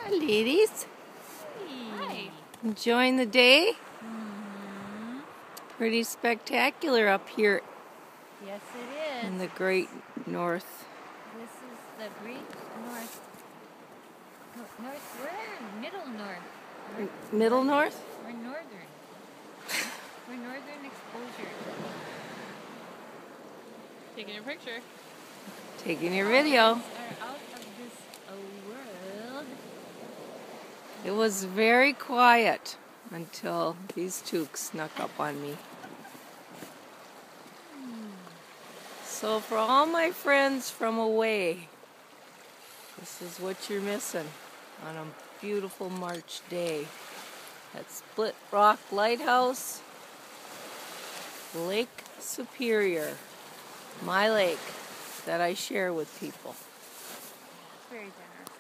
Hi, ladies. Hi. Enjoying the day? Mm-hmm. Pretty spectacular up here Yes, it is. in the great north. This is the great north. We're middle north. Middle north? We're northern. We're northern exposure. Taking your picture. Taking your video. Are out of this world. It was very quiet until these two snuck up on me. So for all my friends from away, this is what you're missing on a beautiful March day at Split Rock Lighthouse, Lake Superior, my lake that I share with people. It's very generous.